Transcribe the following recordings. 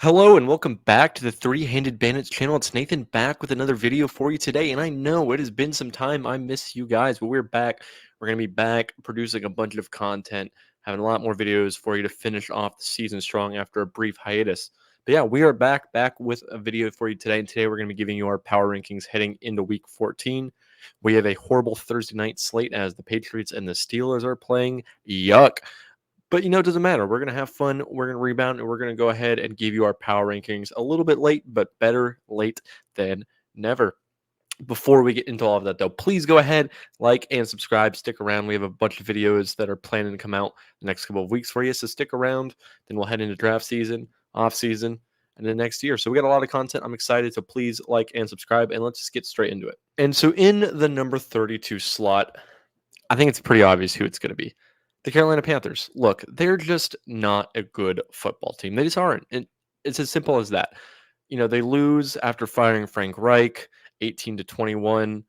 Hello and welcome back to the Three-Handed Bandits channel. It's Nathan back with another video for you today. And I know it has been some time. I miss you guys, but we're back. We're going to be back producing a bunch of content, having a lot more videos for you to finish off the season strong after a brief hiatus. But yeah, we are back with a video for you today. And today we're going to be giving you our power rankings heading into week 14. We have a horrible Thursday night slate as the Patriots and the Steelers are playing. Yuck. But, it doesn't matter. We're going to have fun. We're going to rebound, and we're going to go ahead and give you our power rankings a little bit late, but better late than never. Before we get into all of that, though, please go ahead, like, and subscribe. Stick around. We have a bunch of videos that are planning to come out the next couple of weeks for you, so stick around. Then we'll head into draft season, off season, and then next year. So we got a lot of content. I'm excited, so please like and subscribe, and let's just get straight into it. And so in the number 32 slot, I think it's pretty obvious who it's going to be. The Carolina Panthers. Look, they're just not a good football team. They just aren't. It's as simple as that. They lose after firing Frank Reich, 18-21.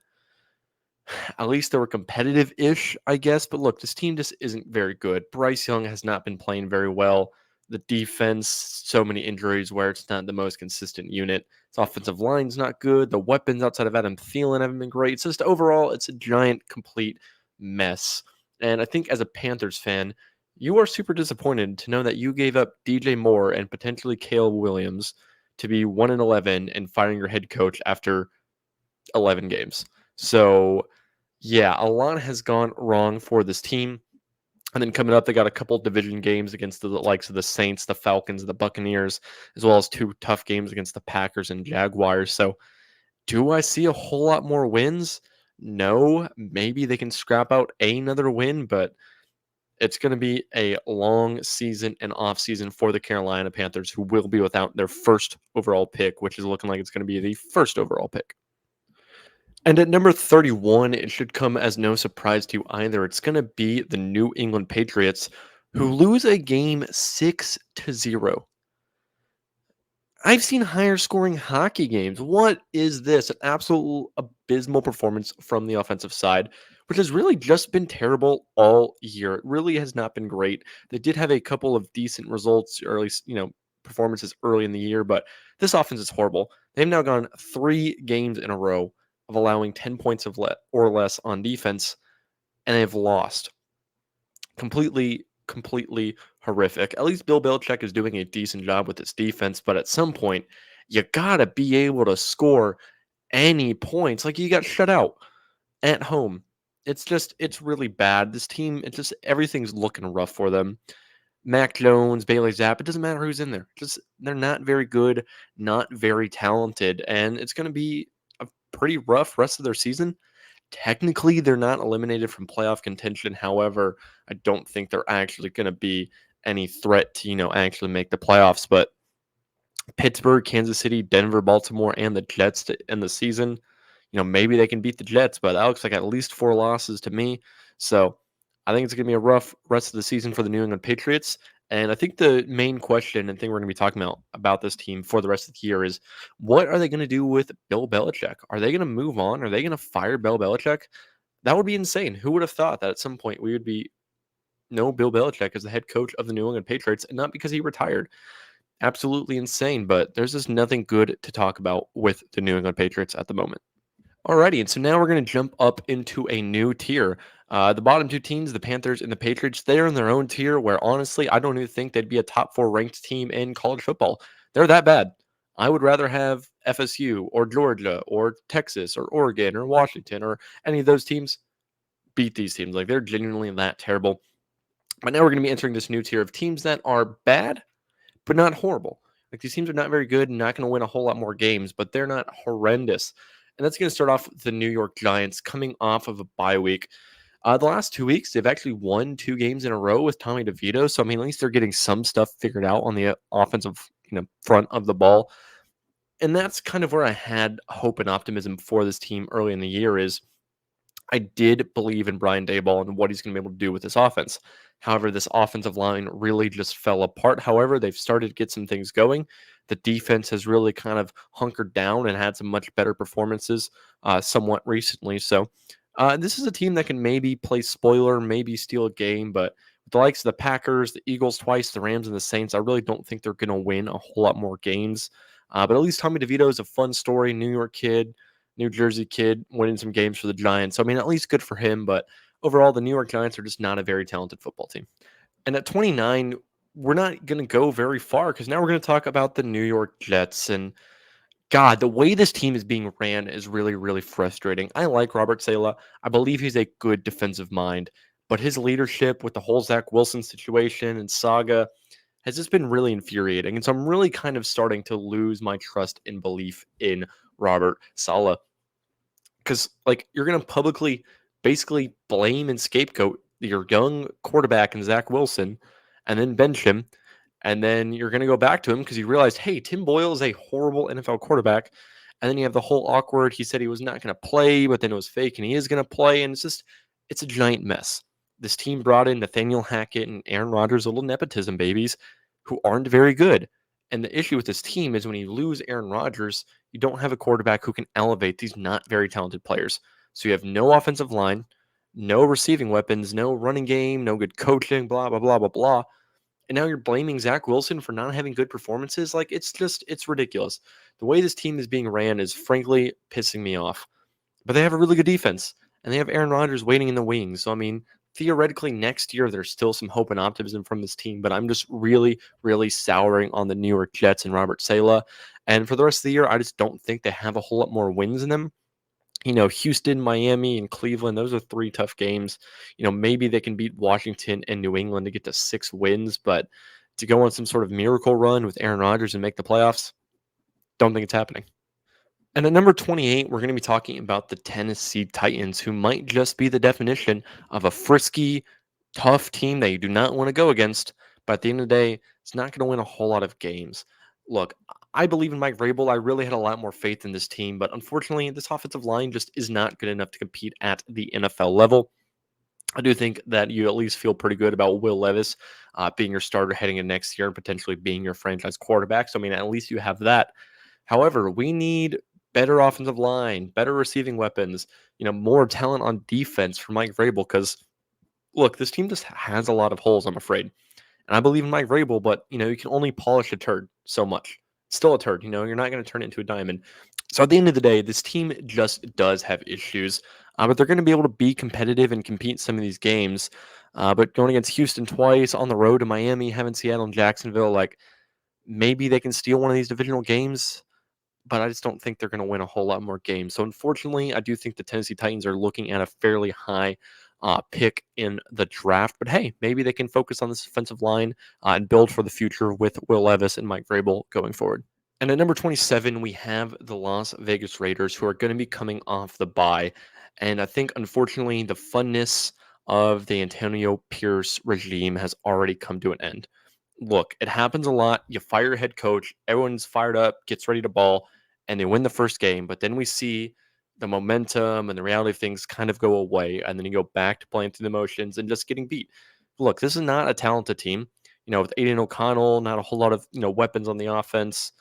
At least they were competitive-ish, I guess. But look, this team just isn't very good. Bryce Young has not been playing very well. The defense, so many injuries where it's not the most consistent unit. Its offensive line's not good. The weapons outside of Adam Thielen haven't been great. It's just overall, it's a giant, complete mess. And I think as a Panthers fan, you are super disappointed to know that you gave up DJ Moore and potentially Caleb Williams to be 1-11 and firing your head coach after 11 games. So, yeah, a lot has gone wrong for this team. And then coming up, they got a couple division games against the likes of the Saints, the Falcons, the Buccaneers, as well as two tough games against the Packers and Jaguars. So, do I see a whole lot more wins? No. Maybe they can scrap out another win, but it's going to be a long season and off season for the Carolina Panthers, who will be without their first overall pick, which is looking like it's going to be the first overall pick. And at number 31, it should come as no surprise to you either. It's going to be the New England Patriots, who lose a game 6-0. I've seen higher scoring hockey games. What is this? An absolute abysmal performance from the offensive side, which has really just been terrible all year. It really has not been great. They did have a couple of decent results, or at least, performances early in the year, but this offense is horrible. They've now gone 3 games in a row of allowing 10 points or less on defense, and they've lost. Completely horrific. At least Bill Belichick is doing a decent job with his defense, but at some point, you gotta be able to score any points. Like, you got shut out at home. It's really bad. This team, everything's looking rough for them. Mac Jones, Bailey Zapp, it doesn't matter who's in there. They're not very good, not very talented, and it's gonna be a pretty rough rest of their season. Technically, they're not eliminated from playoff contention. However, I don't think they're actually going to be any threat to, actually make the playoffs. But Pittsburgh, Kansas City, Denver, Baltimore, and the Jets to end the season, maybe they can beat the Jets, but that looks like at least 4 losses to me. So I think it's going to be a rough rest of the season for the New England Patriots. And I think the main question and thing we're going to be talking about this team for the rest of the year is, what are they going to do with Bill Belichick? Are they going to move on? Are they going to fire Bill Belichick? That would be insane. Who would have thought that at some point we would be Bill Belichick as the head coach of the New England Patriots, and not because he retired? Absolutely insane, but there's just nothing good to talk about with the New England Patriots at the moment. Alrighty, and so now we're going to jump up into a new tier. The bottom 2 teams, the Panthers and the Patriots, they're in their own tier where, honestly, I don't even think they'd be a top 4 ranked team in college football. They're that bad. I would rather have FSU or Georgia or Texas or Oregon or Washington or any of those teams beat these teams. Like, they're genuinely that terrible. But now we're going to be entering this new tier of teams that are bad, but not horrible. Like, these teams are not very good and not going to win a whole lot more games, but they're not horrendous. And that's going to start off with the New York Giants coming off of a bye week. The last 2 weeks, they've actually won 2 games in a row with Tommy DeVito. So, I mean, at least they're getting some stuff figured out on the offensive, front of the ball. And that's kind of where I had hope and optimism for this team early in the year. Is I did believe in Brian Daboll and what he's going to be able to do with this offense. However, this offensive line really just fell apart. However, they've started to get some things going. The defense has really kind of hunkered down and had some much better performances somewhat recently. So this is a team that can maybe play spoiler, maybe steal a game, but The likes of the Packers, the Eagles twice, the Rams, and the Saints, I really don't think they're going to win a whole lot more games. But at least Tommy DeVito is a fun story. New York kid, New Jersey kid, winning some games for the Giants. So, I mean, at least good for him. But overall, the New York Giants are just not a very talented football team. And at 29, we're not going to go very far because now we're going to talk about the New York Jets. And God, the way this team is being ran is really, really frustrating. I like Robert Saleh. I believe he's a good defensive mind, but his leadership with the whole Zach Wilson situation and saga has just been really infuriating. And so I'm really kind of starting to lose my trust and belief in Robert Saleh because, like, you're going to publicly basically blame and scapegoat your young quarterback and Zach Wilson and then bench him, and then you're going to go back to him because you realized, hey, Tim Boyle is a horrible NFL quarterback. And then you have the whole awkward, he said he was not going to play, but then it was fake and he is going to play. And it's a giant mess. This team brought in Nathaniel Hackett and Aaron Rodgers, little nepotism babies who aren't very good. And the issue with this team is when you lose Aaron Rodgers, you don't have a quarterback who can elevate these not very talented players. So you have no offensive line, no receiving weapons, no running game, no good coaching, blah, blah, blah, blah, blah. And now you're blaming Zach Wilson for not having good performances. Like, it's ridiculous. The way this team is being ran is frankly pissing me off. But they have a really good defense, and they have Aaron Rodgers waiting in the wings. So, I mean, theoretically, next year, there's still some hope and optimism from this team, but I'm just really, really souring on the New York Jets and Robert Saleh. And for the rest of the year, I just don't think they have a whole lot more wins in them. Houston, Miami, and Cleveland, those are 3 tough games. Maybe they can beat Washington and New England to get to 6 wins, but to go on some sort of miracle run with Aaron Rodgers and make the playoffs, don't think it's happening. And at number 28, we're going to be talking about the Tennessee Titans, who might just be the definition of a frisky, tough team that you do not want to go against. But at the end of the day, it's not going to win a whole lot of games. Look, I believe in Mike Vrabel. I really had a lot more faith in this team, but unfortunately, this offensive line just is not good enough to compete at the NFL level. I do think that you at least feel pretty good about Will Levis being your starter heading into next year and potentially being your franchise quarterback. So, I mean, at least you have that. However, we need better offensive line, better receiving weapons, more talent on defense for Mike Vrabel. Because, look, this team just has a lot of holes, I'm afraid. And I believe in Mike Vrabel, but, you can only polish a turd so much. It's still a turd, you're not going to turn it into a diamond. So at the end of the day, this team just does have issues, but they're going to be able to be competitive and compete in some of these games. But going against Houston twice, on the road to Miami, having Seattle and Jacksonville, like, maybe they can steal one of these divisional games, but I just don't think they're going to win a whole lot more games. So unfortunately, I do think the Tennessee Titans are looking at a fairly high pick in the draft. But hey, maybe they can focus on this offensive line and build for the future with Will Levis and Mike Vrabel going forward. And at number 27, we have the Las Vegas Raiders, who are going to be coming off the bye. And I think, unfortunately, the funness of the Antonio Pierce regime has already come to an end. Look, it happens a lot. You fire your head coach, everyone's fired up, gets ready to ball, and they win the first game. But then we see the momentum and the reality of things kind of go away. And then you go back to playing through the motions and just getting beat. Look, this is not a talented team. With Aiden O'Connell, not a whole lot of, weapons on the offense.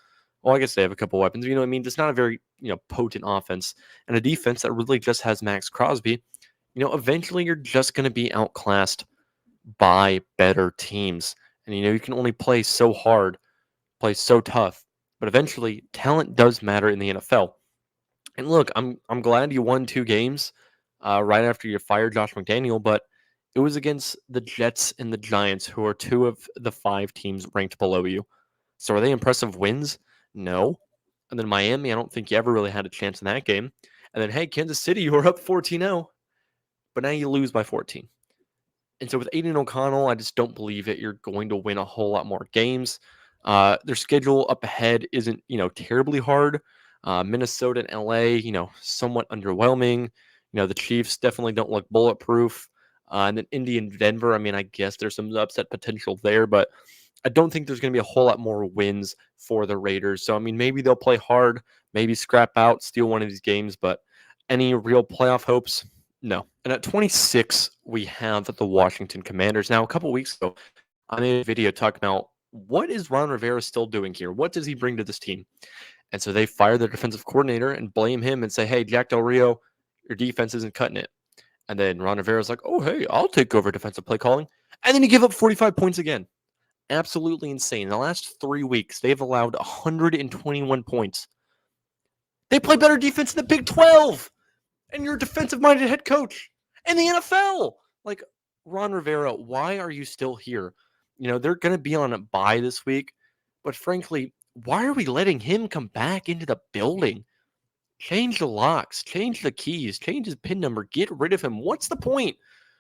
Well, I guess they have a couple weapons. You know what I mean? It's not a very, potent offense. And a defense that really just has Max Crosby. Eventually you're just going to be outclassed by better teams. And, you can only play so hard, play so tough. But eventually, talent does matter in the NFL. And look, I'm glad you won 2 games right after you fired Josh McDaniel, but it was against the Jets and the Giants, who are 2 of the 5 teams ranked below you. So are they impressive wins? No. And then Miami, I don't think you ever really had a chance in that game. And then, hey, Kansas City, you were up 14-0, but now you lose by 14. And so with Aiden O'Connell, I just don't believe that you're going to win a whole lot more games. Their schedule up ahead isn't, terribly hard. Minnesota and LA, somewhat underwhelming. The Chiefs definitely don't look bulletproof. And then Indy and Denver, I mean, I guess there's some upset potential there, but I don't think there's going to be a whole lot more wins for the Raiders. So, I mean, maybe they'll play hard, maybe scrap out, steal one of these games, but any real playoff hopes? No. And at 26, we have the Washington Commanders. Now, a couple weeks ago, I made a video talking about what is Ron Rivera still doing here? What does he bring to this team? And so they fire their defensive coordinator and blame him and say, hey, Jack Del Rio, your defense isn't cutting it. And then Ron Rivera's like, oh, hey, I'll take over defensive play calling. And then you give up 45 points again. Absolutely insane. In the last 3 weeks, they've allowed 121 points. They play better defense in the Big 12. And you're a defensive-minded head coach in the NFL. Like, Ron Rivera, why are you still here? They're going to be on a bye this week. But frankly, why are we letting him come back into the building? Change the locks, change the keys, change his PIN number, get rid of him. What's the point?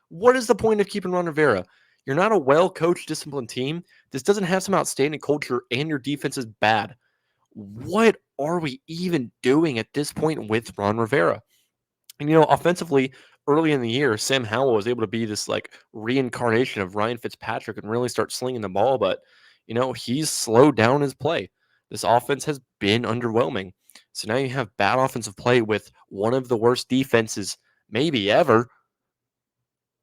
What is the point of keeping Ron Rivera? You're not a well-coached, disciplined team. This doesn't have some outstanding culture, and your defense is bad. What are we even doing at this point with Ron Rivera? And, offensively, early in the year, Sam Howell was able to be this reincarnation of Ryan Fitzpatrick and really start slinging the ball. But, he's slowed down his play. This offense has been underwhelming. So now you have bad offensive play with one of the worst defenses maybe ever.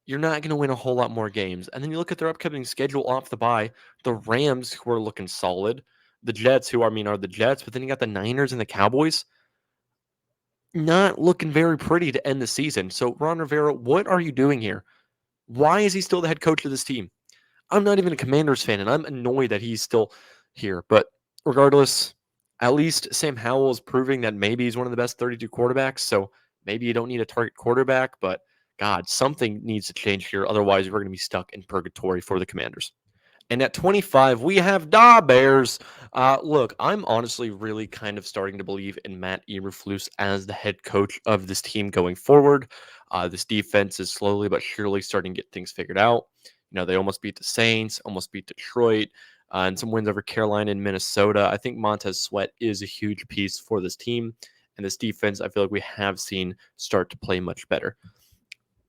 You're not going to win a whole lot more games. And then you look at their upcoming schedule off the bye. The Rams, who are looking solid. The Jets, who are the Jets. But then you got the Niners and the Cowboys. Not looking very pretty to end the season. So, Ron Rivera, what are you doing here? Why is he still the head coach of this team? I'm not even a Commanders fan, and I'm annoyed that he's still here. But regardless, at least Sam Howell is proving that maybe he's one of the best 32 quarterbacks. So maybe you don't need a target quarterback, but God, something needs to change here. Otherwise, we're going to be stuck in purgatory for the Commanders. And at 25, we have Da Bears. Look, I'm honestly really kind of starting to believe in Matt Eberflus as the head coach of this team going forward. This defense is slowly but surely starting to get things figured out. They almost beat the Saints, almost beat Detroit, and some wins over Carolina and Minnesota. I think Montez Sweat is a huge piece for this team. And this defense, I feel like we have seen start to play much better.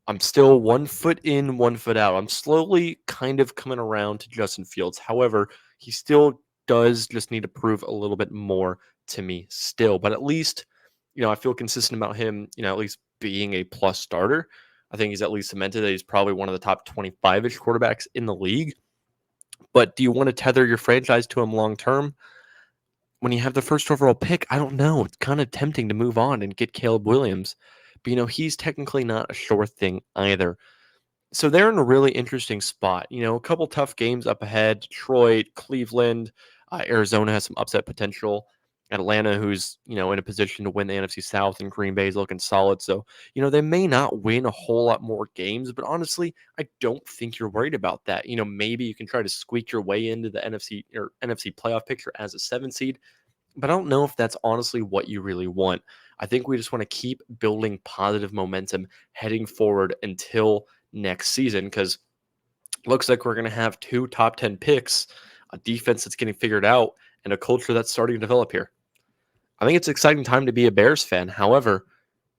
I'm still 1 foot in, 1 foot out. I'm slowly kind of coming around to Justin Fields. However, he still does just need to prove a little bit more to me still. But at least, I feel consistent about him, at least being a plus starter. I think he's at least cemented that he's probably one of the top 25-ish quarterbacks in the league. But do you want to tether your franchise to him long term? When you have the first overall pick, I don't know. It's kind of tempting to move on and get Caleb Williams. But, he's technically not a sure thing either. So they're in a really interesting spot. A couple tough games up ahead. Detroit, Cleveland, Arizona has some upset potential. Atlanta, who's, in a position to win the NFC South, and Green Bay is looking solid. So, they may not win a whole lot more games, but honestly, I don't think you're worried about that. Maybe you can try to squeak your way into the NFC playoff picture as a 7 seed. But I don't know if that's honestly what you really want. I think we just want to keep building positive momentum heading forward until next season, because it looks like we're going to have 2 top 10 picks, a defense that's getting figured out, and a culture that's starting to develop here. I think it's an exciting time to be a Bears fan. However,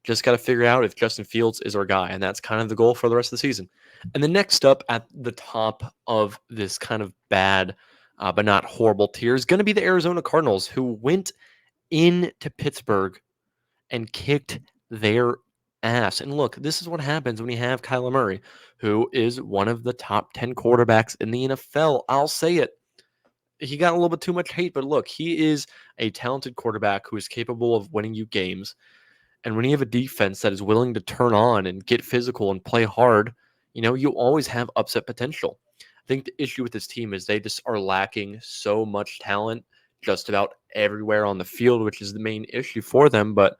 just got to figure out if Justin Fields is our guy, and that's kind of the goal for the rest of the season. And the next up at the top of this kind of bad but not horrible tier is going to be the Arizona Cardinals, who went into Pittsburgh and kicked their ass. And look, this is what happens when you have Kyler Murray, who is one of the top 10 quarterbacks in the NFL. I'll say it. He got a little bit too much hate, but look, he is a talented quarterback who is capable of winning you games. And when you have a defense that is willing to turn on and get physical and play hard, you always have upset potential. I think the issue with this team is they just are lacking so much talent just about everywhere on the field, which is the main issue for them. But,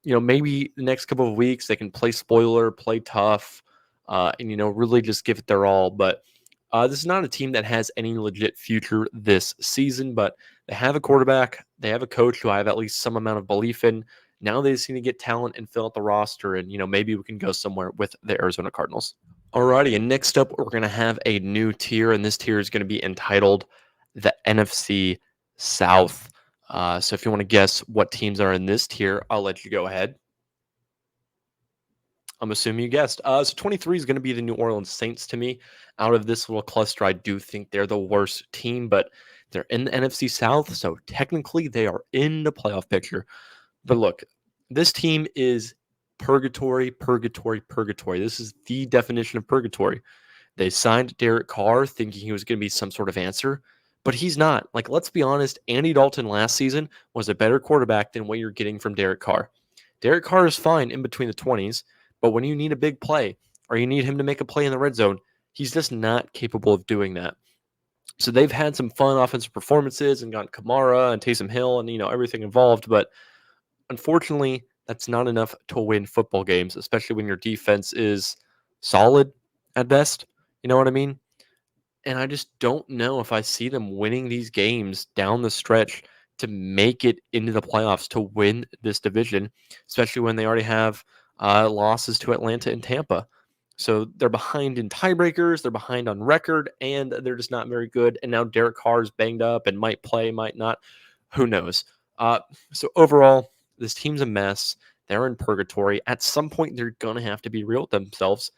maybe the next couple of weeks they can play spoiler, play tough, and, really just give it their all. But this is not a team that has any legit future this season, but they have a quarterback, they have a coach who I have at least some amount of belief in. Now they just need to get talent and fill out the roster, and, maybe we can go somewhere with the Arizona Cardinals. Alrighty, and next up, we're going to have a new tier, and this tier is going to be entitled the NFC South. So if you want to guess what teams are in this tier, I'll let you go ahead. I'm assuming you guessed. So 23 is going to be the New Orleans Saints to me. Out of this little cluster, I do think they're the worst team, but they're in the NFC South, so technically they are in the playoff picture. But look, this team is purgatory, purgatory, purgatory. This is the definition of purgatory. They signed Derek Carr thinking he was going to be some sort of answer, but he's not. Let's be honest, Andy Dalton last season was a better quarterback than what you're getting from Derek Carr. Derek Carr is fine in between the 20s, but when you need a big play or you need him to make a play in the red zone, He's just not capable of doing that. So they've had some fun offensive performances and got Kamara and Taysom Hill and everything involved, but unfortunately, that's not enough to win football games, especially when your defense is solid at best. You know what I mean? And I just don't know if I see them winning these games down the stretch to make it into the playoffs to win this division, especially when they already have losses to Atlanta and Tampa. So they're behind in tiebreakers, they're behind on record, and they're just not very good. And now Derek Carr's banged up and might play, might not. Who knows? Uh, so overall, this team's a mess. They're in purgatory. At some point, they're going to have to be real with themselves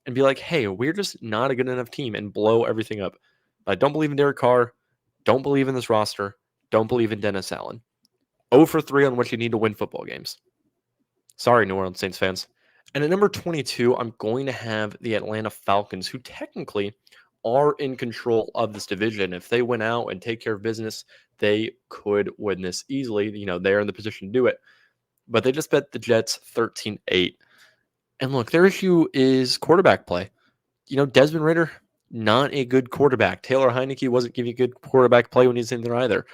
and be like, hey, we're just not a good enough team and blow everything up. But I don't believe in Derek Carr. Don't believe in this roster. Don't believe in Dennis Allen. 0 for 3 on what you need to win football games. Sorry, New Orleans Saints fans. And at number 22, I'm going to have the Atlanta Falcons, who technically are in control of this division. If they went out and take care of business, they could win this easily. They're in the position to do it. But they just bet the Jets 13-8. And look, their issue is quarterback play. Desmond Ridder, not a good quarterback. Taylor Heineke wasn't giving good quarterback play when he's in there either.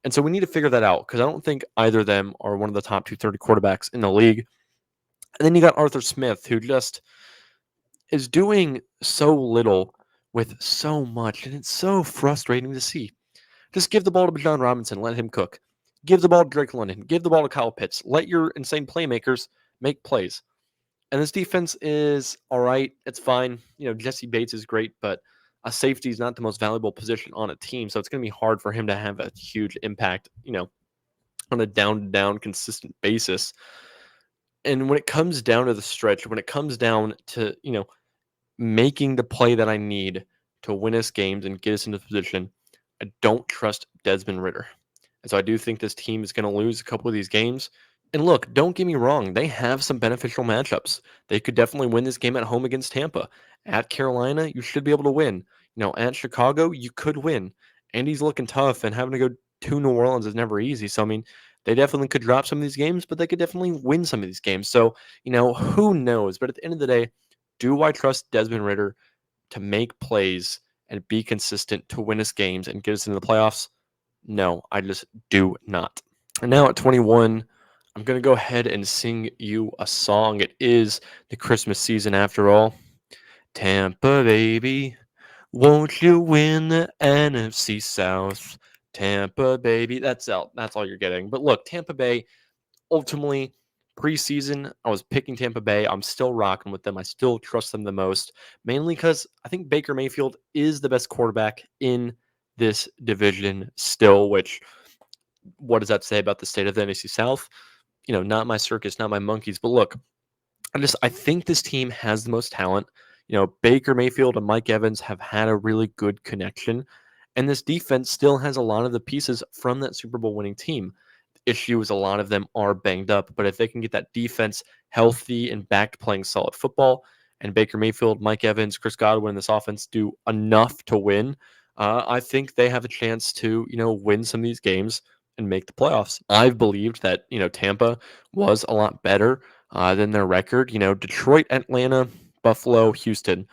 And so we need to figure that out because I don't think either of them are one of the top 230 quarterbacks in the league. And then you got Arthur Smith, who just is doing so little with so much, and it's so frustrating to see. Just give the ball to John Robinson, let him cook. Give the ball to Drake London. Give the ball to Kyle Pitts. Let your insane playmakers make plays. And this defense is all right. It's fine. Jesse Bates is great, but a safety is not the most valuable position on a team. So it's going to be hard for him to have a huge impact, on a down-to-down consistent basis. And when it comes down to the stretch, when it comes down to, making the play that I need to win us games and get us into the position, I don't trust Desmond Ridder. And so I do think this team is going to lose a couple of these games. And look, don't get me wrong. They have some beneficial matchups. They could definitely win this game at home against Tampa. At Carolina, you should be able to win. At Chicago, you could win. Andy's looking tough, and having to go to New Orleans is never easy. So, I mean, they definitely could drop some of these games, but they could definitely win some of these games. So, who knows? But at the end of the day, do I trust Desmond Ridder to make plays and be consistent to win us games and get us into the playoffs? No, I just do not. And now at 21, I'm going to go ahead and sing you a song. It is the Christmas season after all. Tampa, baby, won't you win the NFC South? Tampa, baby. That's all you're getting. But look, Tampa Bay, ultimately, preseason, I was picking Tampa Bay. I'm still rocking with them. I still trust them the most, mainly because I think Baker Mayfield is the best quarterback in this division still, which what does that say about the state of the NFC South? Not my circus, not my monkeys. But look, I think this team has the most talent. Baker Mayfield and Mike Evans have had a really good connection, and this defense still has a lot of the pieces from that Super Bowl winning team. The issue is a lot of them are banged up, but if they can get that defense healthy and back to playing solid football, and Baker Mayfield, Mike Evans, Chris Godwin, this offense do enough to win, I think they have a chance to win some of these games and make the playoffs. I've believed that Tampa was a lot better than their record. Detroit, Atlanta, Buffalo, Houston.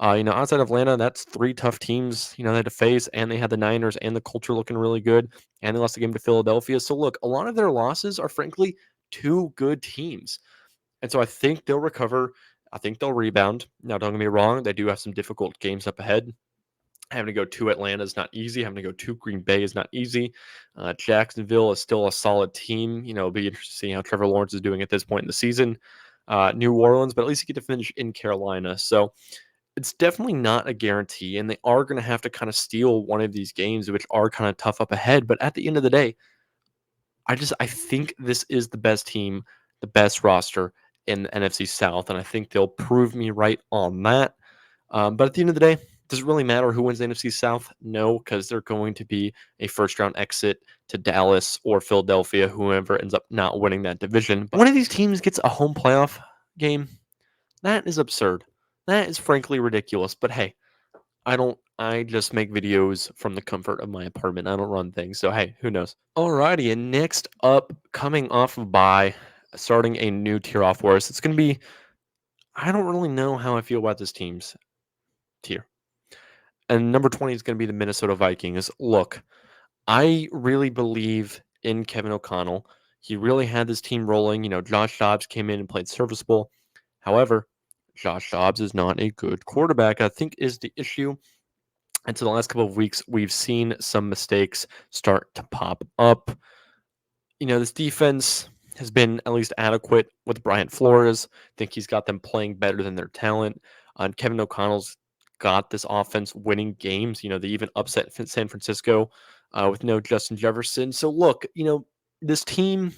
Outside of Atlanta, that's 3 tough teams, they had to face, and they had the Niners and the Colts are looking really good, and they lost the game to Philadelphia. So, look, a lot of their losses are, frankly, 2 good teams. And so I think they'll recover. I think they'll rebound. Now, don't get me wrong, they do have some difficult games up ahead. Having to go to Atlanta is not easy. Having to go to Green Bay is not easy. Jacksonville is still a solid team. It'll be interesting to see how Trevor Lawrence is doing at this point in the season. New Orleans, but at least you get to finish in Carolina. So it's definitely not a guarantee, and they are going to have to kind of steal one of these games, which are kind of tough up ahead. But at the end of the day, I think this is the best team, the best roster in the NFC South, and I think they'll prove me right on that. But at the end of the day, does it really matter who wins the NFC South? No, because they're going to be a first-round exit to Dallas or Philadelphia, whoever ends up not winning that division. But one of these teams gets a home playoff game. That is absurd. That is frankly ridiculous. But hey, I just make videos from the comfort of my apartment. I don't run things. So hey, who knows? Alrighty, and next up, coming off of bye, starting a new tier off for us. It's going to be, I don't really know how I feel about this teams. tier. And number 20 is going to be the Minnesota Vikings. Look, I really believe in Kevin O'Connell. He really had this team rolling. Josh Dobbs came in and played serviceable. However, Josh Dobbs is not a good quarterback, I think is the issue. And so the last couple of weeks, we've seen some mistakes start to pop up. This defense has been at least adequate with Brian Flores. I think he's got them playing better than their talent. And Kevin O'Connell's got this offense winning games. They even upset San Francisco with no Justin Jefferson. So look, this team,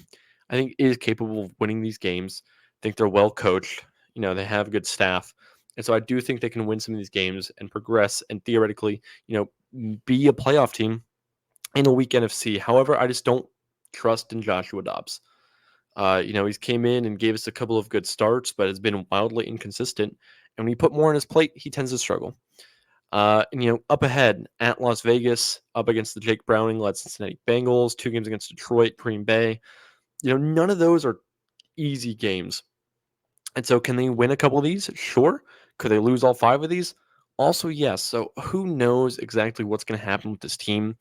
I think, is capable of winning these games. I think they're well coached. They have good staff. And so I do think they can win some of these games and progress and theoretically, be a playoff team in a weak NFC. However, I just don't trust in Joshua Dobbs. He's came in and gave us a couple of good starts, but has been wildly inconsistent. And when you put more on his plate, he tends to struggle. Up ahead at Las Vegas, up against the Jake Browning-led Cincinnati Bengals, 2 games against Detroit, Green Bay. None of those are easy games. And so can they win a couple of these? Sure. Could they lose all 5 of these? Also, yes. So who knows exactly what's going to happen with this team?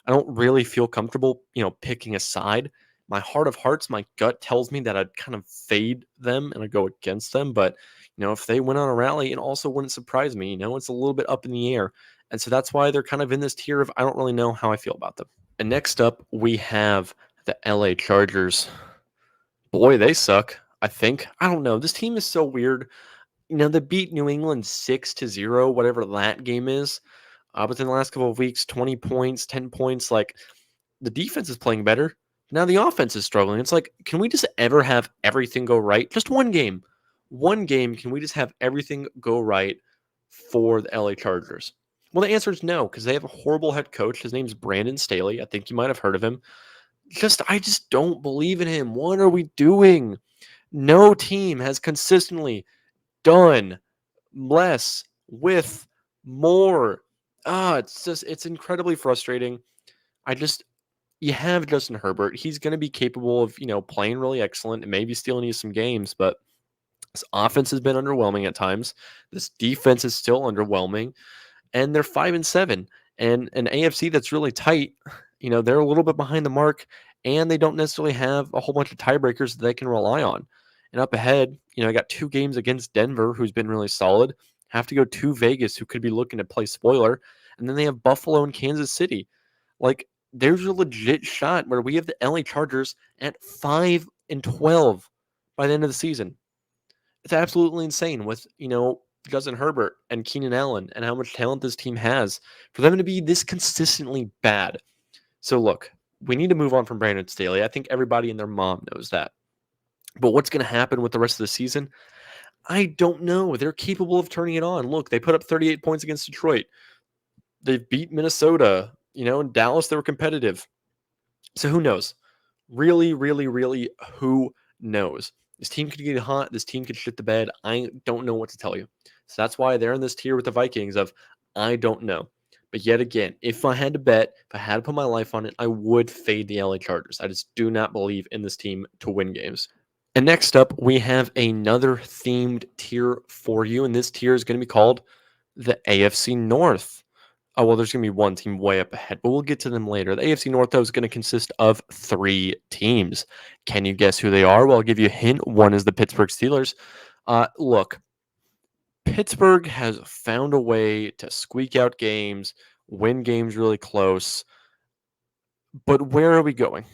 I don't really feel comfortable, picking a side. My heart of hearts, my gut tells me that I'd kind of fade them and I go against them. But, if they win on a rally, it also wouldn't surprise me. It's a little bit up in the air. And so that's why they're kind of in this tier of I don't really know how I feel about them. And next up, we have the LA Chargers. Boy, they suck, I think. I don't know. This team is so weird. They beat New England 6-0, whatever that game is. But in the last couple of weeks, 20 points, 10 points, like the defense is playing better. Now the offense is struggling. It's like, can we just ever have everything go right? Just one game. One game, can we just have everything go right for the LA Chargers? Well, the answer is no, because they have a horrible head coach. His name's Brandon Staley. I think you might have heard of him. I just don't believe in him. What are we doing? No team has consistently done less with more. It's incredibly frustrating. You have Justin Herbert. He's going to be capable of, playing really excellent and maybe stealing you some games, but this offense has been underwhelming at times. This defense is still underwhelming, and they're 5-7. And an AFC that's really tight, they're a little bit behind the mark, and they don't necessarily have a whole bunch of tiebreakers that they can rely on. And up ahead, I got 2 games against Denver, who's been really solid. Have to go to Vegas, who could be looking to play spoiler. And then they have Buffalo and Kansas City. Like, there's a legit shot where we have the LA Chargers at 5-12 by the end of the season. It's absolutely insane with, Justin Herbert and Keenan Allen and how much talent this team has for them to be this consistently bad. So look, we need to move on from Brandon Staley. I think everybody and their mom knows that. But what's going to happen with the rest of the season? I don't know. They're capable of turning it on. Look, they put up 38 points against Detroit. They beat Minnesota. In Dallas, they were competitive. So who knows? Really, really, really, who knows? This team could get hot. This team could shit the bed. I don't know what to tell you. So that's why they're in this tier with the Vikings of I don't know. But yet again, if I had to bet, if I had to put my life on it, I would fade the LA Chargers. I just do not believe in this team to win games. And next up, we have another themed tier for you. And this tier is going to be called the AFC North. Oh, well, there's going to be one team way up ahead, but we'll get to them later. The AFC North, though, is going to consist of 3 teams. Can you guess who they are? Well, I'll give you a hint. One is the Pittsburgh Steelers. Look, Pittsburgh has found a way to squeak out games, win games really close. But where are we going?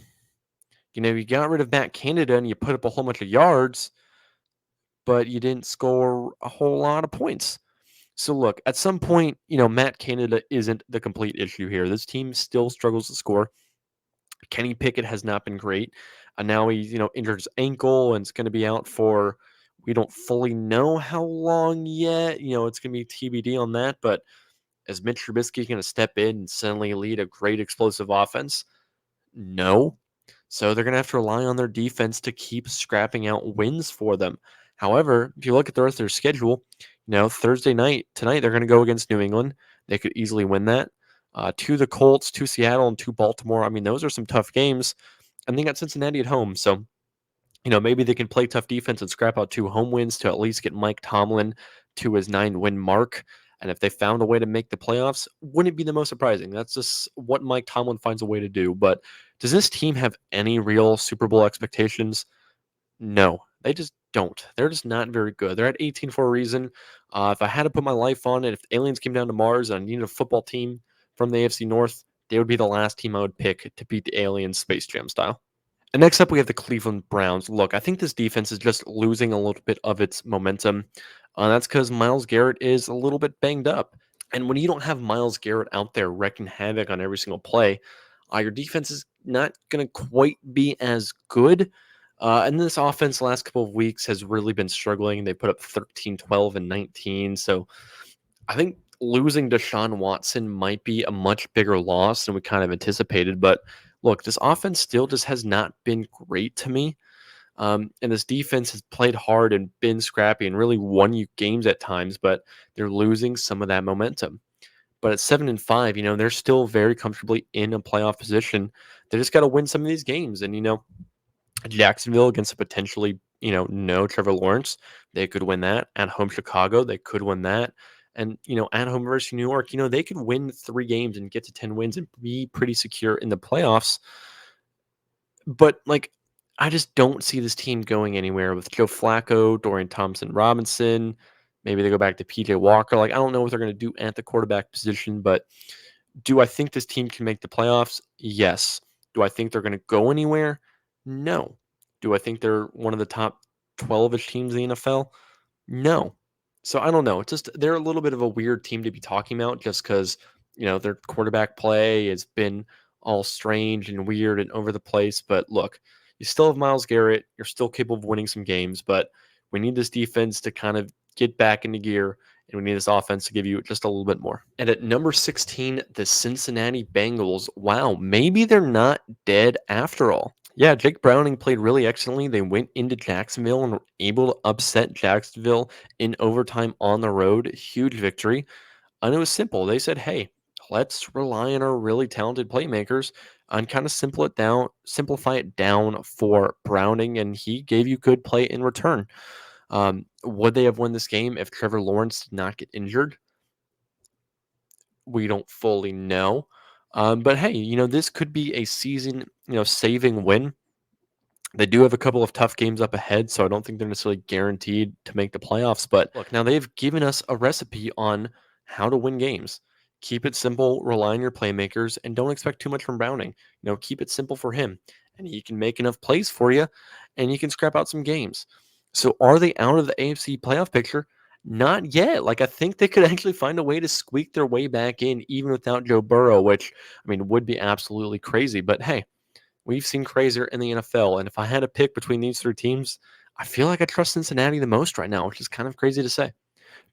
You got rid of Matt Canada and you put up a whole bunch of yards, but you didn't score a whole lot of points. So look, at some point, Matt Canada isn't the complete issue here. This team still struggles to score. Kenny Pickett has not been great. And now he's, injured his ankle and it's going to be out for, we don't fully know how long yet. It's going to be TBD on that. But is Mitch Trubisky going to step in and suddenly lead a great explosive offense? No. So they're going to have to rely on their defense to keep scrapping out wins for them. However, if you look at the rest of their schedule, Thursday night, tonight, they're going to go against New England. They could easily win that. To the Colts, to Seattle, and to Baltimore. I mean, those are some tough games. And they got Cincinnati at home. So, maybe they can play tough defense and scrap out 2 home wins to at least get Mike Tomlin to his 9-win mark. And if they found a way to make the playoffs, wouldn't be the most surprising. That's just what Mike Tomlin finds a way to do. But does this team have any real Super Bowl expectations? No, they just don't. They're just not very good. They're at 18 for a reason. If I had to put my life on it, if the aliens came down to Mars and I needed a football team from the AFC North, they would be the last team I would pick to beat the aliens Space Jam style. And next up, we have the Cleveland Browns. Look, I think this defense is just losing a little bit of its momentum. That's because Myles Garrett is a little bit banged up. And when you don't have Myles Garrett out there wrecking havoc on every single play, your defense is not going to quite be as good. And this offense the last couple of weeks has really been struggling. They put up 13, 12, and 19. So I think losing Deshaun Watson might be a much bigger loss than we kind of anticipated. But look, this offense still just has not been great to me. And this defense has played hard and been scrappy and really won you games at times, but they're losing some of that momentum. But at 7-5, they're still very comfortably in a playoff position. They just got to win some of these games. And, Jacksonville against a potentially, no Trevor Lawrence, they could win that. At home Chicago, they could win that. And, at home versus New York, they could win 3 games and get to 10 wins and be pretty secure in the playoffs. But, I just don't see this team going anywhere with Joe Flacco, Dorian Thompson-Robinson. Maybe they go back to PJ Walker. I don't know what they're going to do at the quarterback position, but do I think this team can make the playoffs? Yes. Do I think they're going to go anywhere? No. Do I think they're one of the top 12-ish teams in the NFL? No. So I don't know. It's just they're a little bit of a weird team to be talking about just because, their quarterback play has been all strange and weird and over the place. But look, you still have Myles Garrett. You're still capable of winning some games, but we need this defense to kind of get back into gear, and we need this offense to give you just a little bit more. And at number 16, the Cincinnati Bengals. Wow, maybe they're not dead after all. Yeah, Jake Browning played really excellently. They went into Jacksonville and were able to upset Jacksonville in overtime on the road. Huge victory. And it was simple. They said, hey, let's rely on our really talented playmakers and kind of simplify it down for Browning, and he gave you good play in return. Would they have won this game if Trevor Lawrence did not get injured? We don't fully know. But hey, this could be a season, saving win. They do have a couple of tough games up ahead, so I don't think they're necessarily guaranteed to make the playoffs. But look, now they've given us a recipe on how to win games. Keep it simple, rely on your playmakers, and don't expect too much from Browning. Keep it simple for him, and he can make enough plays for you, and you can scrap out some games. So are they out of the AFC playoff picture? Not yet. I think they could actually find a way to squeak their way back in, even without Joe Burrow, which, would be absolutely crazy. But hey, we've seen crazier in the NFL, and if I had to pick between these 3 teams, I feel like I trust Cincinnati the most right now, which is kind of crazy to say.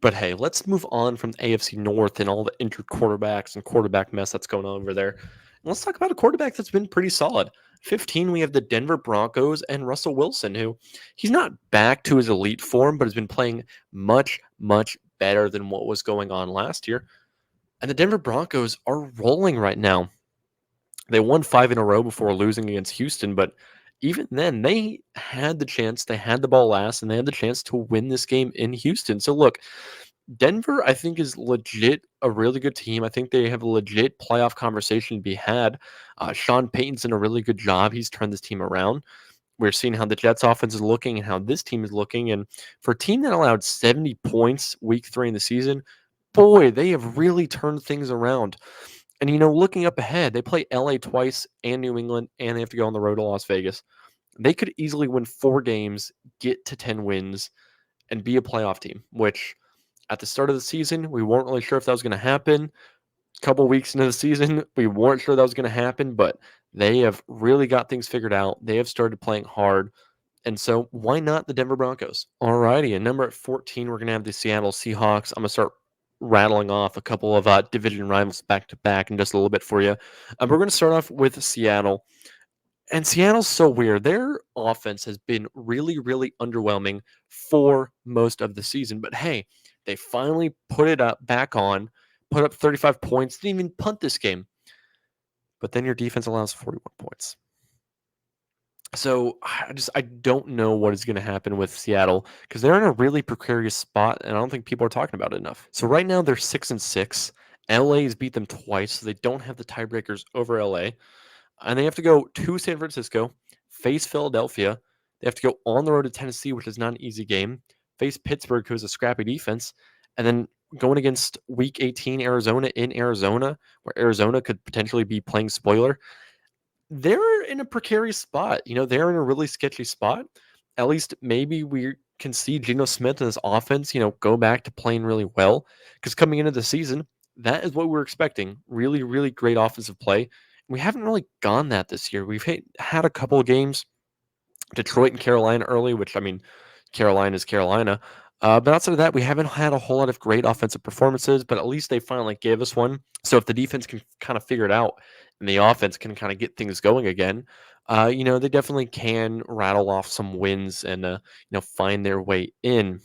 But hey, let's move on from the AFC North and all the injured quarterbacks and quarterback mess that's going on over there. And let's talk about a quarterback that's been pretty solid. 15, we have the Denver Broncos and Russell Wilson, who he's not back to his elite form, but has been playing much, much better than what was going on last year. And the Denver Broncos are rolling right now. They won 5 in a row before losing against Houston, but even then, they had the chance. They had the ball last, and they had the chance to win this game in Houston. So, look, Denver, I think, is legit a really good team. I think they have a legit playoff conversation to be had. Sean Payton's done a really good job. He's turned this team around. We're seeing how the Jets offense is looking and how this team is looking. And for a team that allowed 70 points week 3 in the season, boy, they have really turned things around. And, looking up ahead, they play LA twice and New England, and they have to go on the road to Las Vegas. They could easily win 4 games, get to 10 wins, and be a playoff team, which at the start of the season, we weren't really sure if that was going to happen. A couple weeks into the season, we weren't sure that was going to happen, but they have really got things figured out. They have started playing hard. And so why not the Denver Broncos? Alrighty, and number at 14, we're going to have the Seattle Seahawks. I'm going to start rattling off a couple of division rivals back to back in just a little bit for you. We're going to start off with Seattle. And Seattle's so weird. Their offense has been really, really underwhelming for most of the season. But hey, they finally put it up back on, put up 35 points, didn't even punt this game. But then your defense allows 41 points. So I don't know what is going to happen with Seattle because they're in a really precarious spot, and I don't think people are talking about it enough. So right now they're 6-6. LA has beat them twice, so they don't have the tiebreakers over LA, and they have to go to San Francisco, face Philadelphia. They have to go on the road to Tennessee, which is not an easy game. Face Pittsburgh, who's a scrappy defense, and then going against Week 18 Arizona in Arizona, where Arizona could potentially be playing spoiler. They're in a precarious spot. They're in a really sketchy spot. At least maybe we can see Geno Smith and his offense, go back to playing really well. Because coming into the season, that is what we're expecting. Really, really great offensive play. We haven't really gone that this year. We've had a couple of games, Detroit and Carolina early, which I mean, Carolina is Carolina. But outside of that, we haven't had a whole lot of great offensive performances, but at least they finally gave us one. So if the defense can kind of figure it out and the offense can kind of get things going again, they definitely can rattle off some wins and find their way in.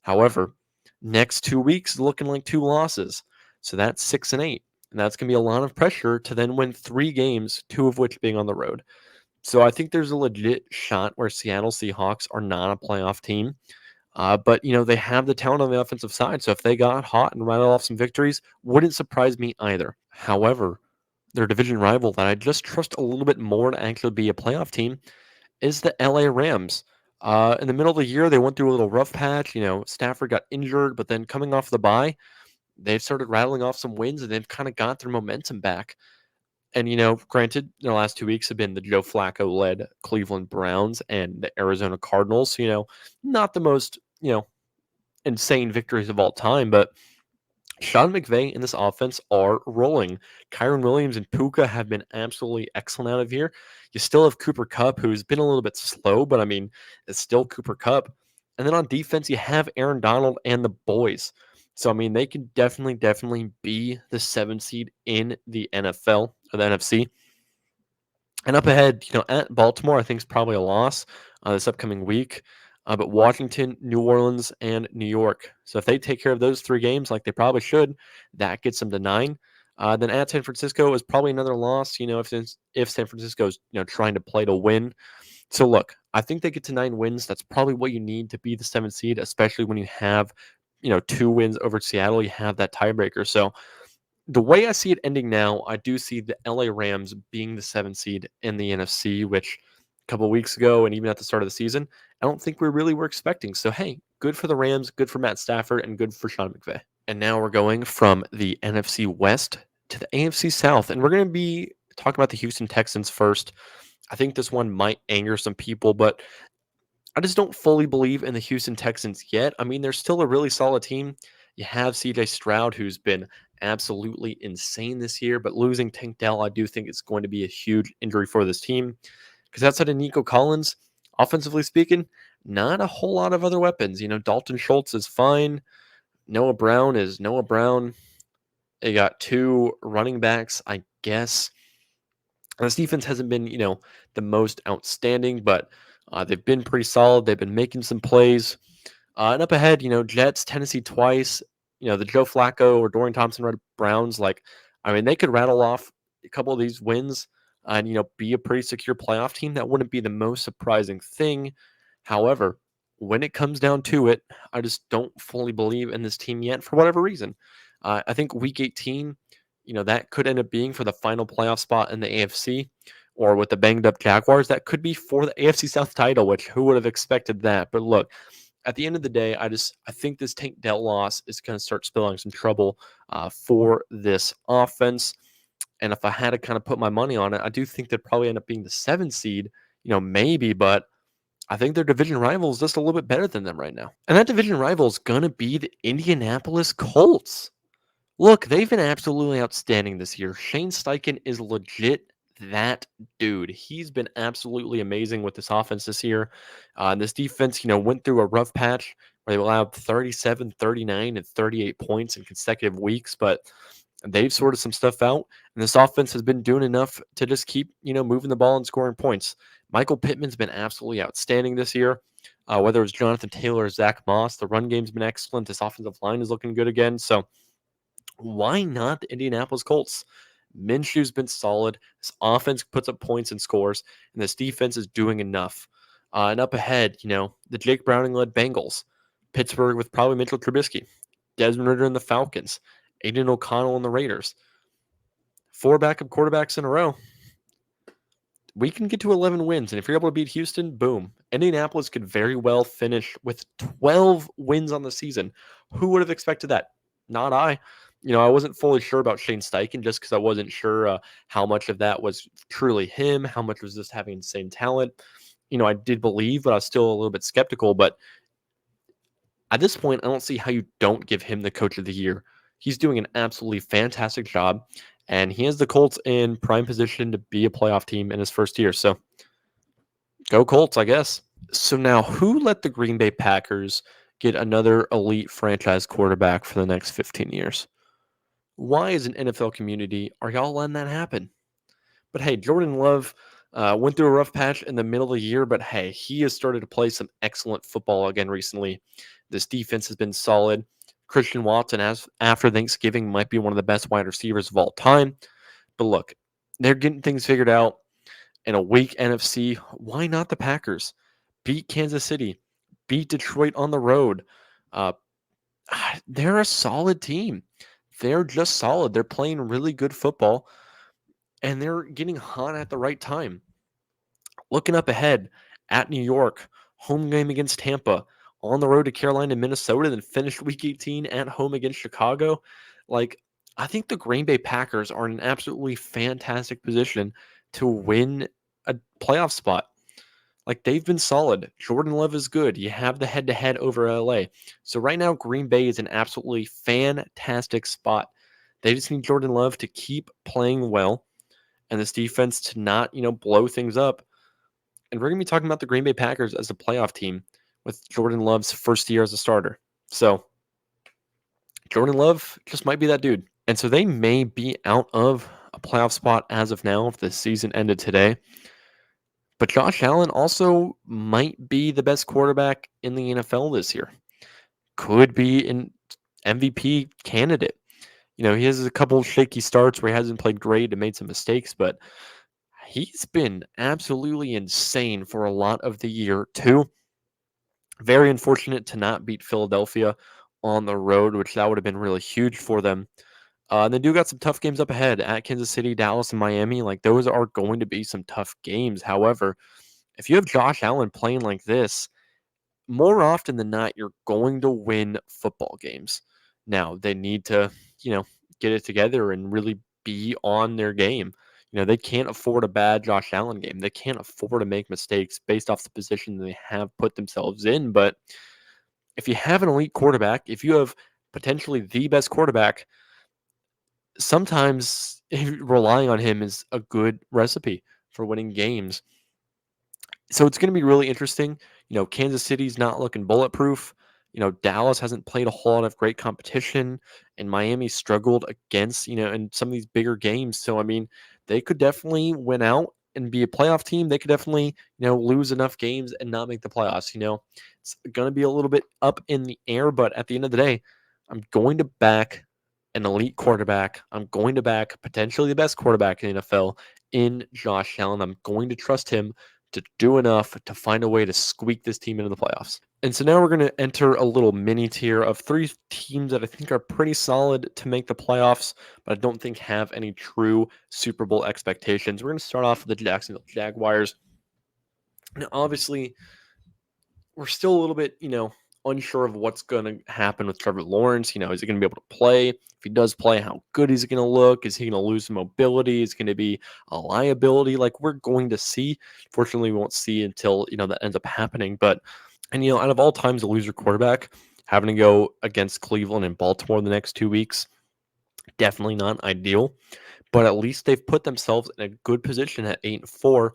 However, next 2 weeks looking like two losses, so that's 6-8, and that's gonna be a lot of pressure to then win 3 games, 2 of which being on the road. So I think there's a legit shot where Seattle Seahawks are not a playoff team. But they have the talent on the offensive side. So if they got hot and rattled off some victories, wouldn't surprise me either. However, their division rival that I just trust a little bit more to actually be a playoff team is the LA Rams. In the middle of the year, they went through a little rough patch. Stafford got injured, but then coming off the bye, they've started rattling off some wins and they've kind of got their momentum back. And, granted, their last 2 weeks have been the Joe Flacco led Cleveland Browns and the Arizona Cardinals. Not the most, insane victories of all time, but Sean McVay and this offense are rolling. Kyron Williams and Puka have been absolutely excellent out of here. You still have Cooper Kupp, who's been a little bit slow, but I mean, it's still Cooper Kupp. And then on defense, you have Aaron Donald and the boys. So, I mean, they can definitely be the 7 seed in the NFL or the NFC. And up ahead, at Baltimore, I think is probably a loss this upcoming week. But Washington, New Orleans, and New York. So if they take care of those 3 games like they probably should, that gets them to 9. Then at San Francisco is probably another loss. If San Francisco is trying to play to win. So look, I think they get to 9 wins. That's probably what you need to be the 7th seed, especially when you have 2 wins over Seattle. You have that tiebreaker. So the way I see it ending now, I do see the LA Rams being the 7th seed in the NFC, which a couple of weeks ago and even at the start of the season, I don't think we really were expecting. So, hey, good for the Rams, good for Matt Stafford, and good for Sean McVay. And now we're going from the NFC West to the AFC South, and we're going to be talking about the Houston Texans first. I think this one might anger some people, but I just don't fully believe in the Houston Texans yet. I mean, they're still a really solid team. You have CJ Stroud, who's been absolutely insane this year, but losing Tank Dell, I do think it's going to be a huge injury for this team. Because outside of Nico Collins, offensively speaking, not a whole lot of other weapons. Dalton Schultz is fine. Noah Brown is Noah Brown. They got 2 running backs, I guess. This defense hasn't been, the most outstanding, but they've been pretty solid. They've been making some plays. And up ahead, Jets, Tennessee twice. The Joe Flacco or Dorian Thompson-Red Browns. I mean, they could rattle off a couple of these wins and be a pretty secure playoff team. That wouldn't be the most surprising thing. However, when it comes down to it, I just don't fully believe in this team yet for whatever reason. I think Week 18, that could end up being for the final playoff spot in the AFC, or with the banged up Jaguars, that could be for the AFC South title. Which who would have expected that? But look, at the end of the day, I think this Tank Dell loss is going to start spilling some trouble for this offense. And if I had to kind of put my money on it, I do think they'd probably end up being the 7th seed, maybe, but I think their division rival is just a little bit better than them right now. And that division rival is going to be the Indianapolis Colts. Look, they've been absolutely outstanding this year. Shane Steichen is legit that dude. He's been absolutely amazing with this offense this year. This defense, went through a rough patch where they allowed 37, 39, and 38 points in consecutive weeks, but they've sorted some stuff out, and this offense has been doing enough to just keep, moving the ball and scoring points. Michael Pittman's been absolutely outstanding this year. Whether it's Jonathan Taylor or Zach Moss, the run game's been excellent. This offensive line is looking good again. So why not the Indianapolis Colts? Minshew's been solid. This offense puts up points and scores, and this defense is doing enough. And up ahead, the Jake Browning-led Bengals, Pittsburgh with probably Mitchell Trubisky, Desmond Ridder and the Falcons, Aiden O'Connell and the Raiders. 4 backup quarterbacks in a row. We can get to 11 wins, and if you're able to beat Houston, boom. Indianapolis could very well finish with 12 wins on the season. Who would have expected that? Not I. I wasn't fully sure about Shane Steichen just because I wasn't sure how much of that was truly him, how much was just having insane talent. I did believe, but I was still a little bit skeptical. But at this point, I don't see how you don't give him the coach of the year. He's doing an absolutely fantastic job, and he has the Colts in prime position to be a playoff team in his first year. So go Colts, I guess. So now, who let the Green Bay Packers get another elite franchise quarterback for the next 15 years? Why, as an NFL community, are y'all letting that happen? But hey, Jordan Love went through a rough patch in the middle of the year, but hey, he has started to play some excellent football again recently. This defense has been solid. Christian Watson, as after Thanksgiving, might be one of the best wide receivers of all time. But look, they're getting things figured out. In a weak NFC, why not the Packers? Beat Kansas City, beat Detroit on the road. They're a solid team. They're just solid. They're playing really good football, and they're getting hot at the right time. Looking up ahead at New York, home game against Tampa, on the road to Carolina and Minnesota, then finished Week 18 at home against Chicago. I think the Green Bay Packers are in an absolutely fantastic position to win a playoff spot. They've been solid. Jordan Love is good. You have the head-to-head over LA. So right now, Green Bay is an absolutely fantastic spot. They just need Jordan Love to keep playing well and this defense to not, blow things up. And we're going to be talking about the Green Bay Packers as a playoff team with Jordan Love's first year as a starter. So Jordan Love just might be that dude. And so they may be out of a playoff spot as of now if the season ended today. But Josh Allen also might be the best quarterback in the NFL this year. Could be an MVP candidate. He has a couple of shaky starts where he hasn't played great and made some mistakes, but he's been absolutely insane for a lot of the year, too. Very unfortunate to not beat Philadelphia on the road, which that would have been really huge for them. And they do got some tough games up ahead at Kansas City, Dallas, and Miami. Those are going to be some tough games. However, if you have Josh Allen playing like this, more often than not, you're going to win football games. Now, they need to, get it together and really be on their game. They can't afford a bad Josh Allen game. They can't afford to make mistakes based off the position they have put themselves in. But if you have an elite quarterback, if you have potentially the best quarterback, sometimes relying on him is a good recipe for winning games. So it's going to be really interesting. Kansas City's not looking bulletproof. Dallas hasn't played a whole lot of great competition, and Miami struggled against, in some of these bigger games. So, they could definitely win out and be a playoff team. They could definitely, lose enough games and not make the playoffs. It's going to be a little bit up in the air, but at the end of the day, I'm going to back an elite quarterback. I'm going to back potentially the best quarterback in the NFL in Josh Allen. I'm going to trust him to do enough to find a way to squeak this team into the playoffs. And so now we're going to enter a little mini tier of 3 teams that I think are pretty solid to make the playoffs, but I don't think have any true Super Bowl expectations. We're going to start off with the Jacksonville Jaguars. Now, obviously, we're still a little bit, unsure of what's going to happen with Trevor Lawrence. Is he going to be able to play? If he does play, how good is he going to look? Is he going to lose some mobility? Is going to be a liability? We're going to see. Fortunately, we won't see until, that ends up happening. But, out of all times to lose your quarterback, having to go against Cleveland and Baltimore the next 2 weeks, definitely not ideal. But at least they've put themselves in a good position at 8-4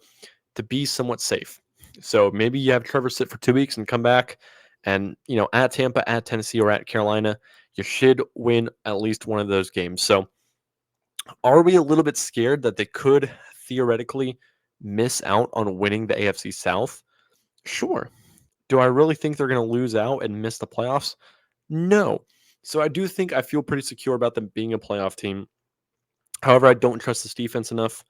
to be somewhat safe. So maybe you have Trevor sit for 2 weeks and come back. And, at Tampa, at Tennessee, or at Carolina, you should win at least one of those games. So are we a little bit scared that they could theoretically miss out on winning the AFC South? Sure. Do I really think they're going to lose out and miss the playoffs? No. So I feel pretty secure about them being a playoff team. However, I don't trust this defense enough.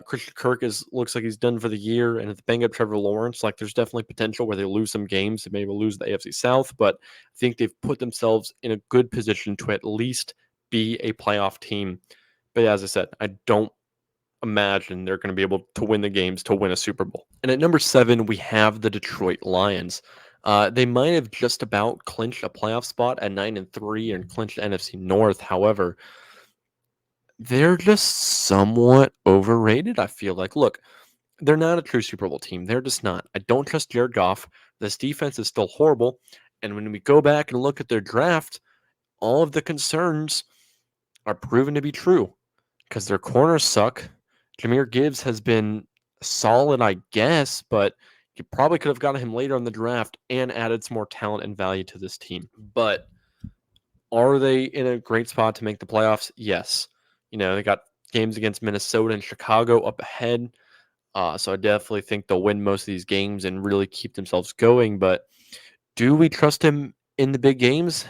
Christian Kirk looks like he's done for the year, and if they bang up Trevor Lawrence, like there's definitely potential where they lose some games. They maybe lose the AFC South, but I think they've put themselves in a good position to at least be a playoff team. But yeah, as I said, I don't imagine they're going to be able to win the games to win a Super Bowl. And at number 7, we have the Detroit Lions. They might have just about clinched a playoff spot at 9-3 and clinched the NFC North. However, they're just somewhat overrated, I feel like. Look, they're not a true Super Bowl team. They're just not. I don't trust Jared Goff. This defense is still horrible. And when we go back and look at their draft, all of the concerns are proven to be true because their corners suck. Jahmyr Gibbs has been solid, I guess, but you probably could have gotten him later in the draft and added some more talent and value to this team. But are they in a great spot to make the playoffs? Yes. They got games against Minnesota and Chicago up ahead. So I definitely think they'll win most of these games and really keep themselves going. But do we trust him in the big games?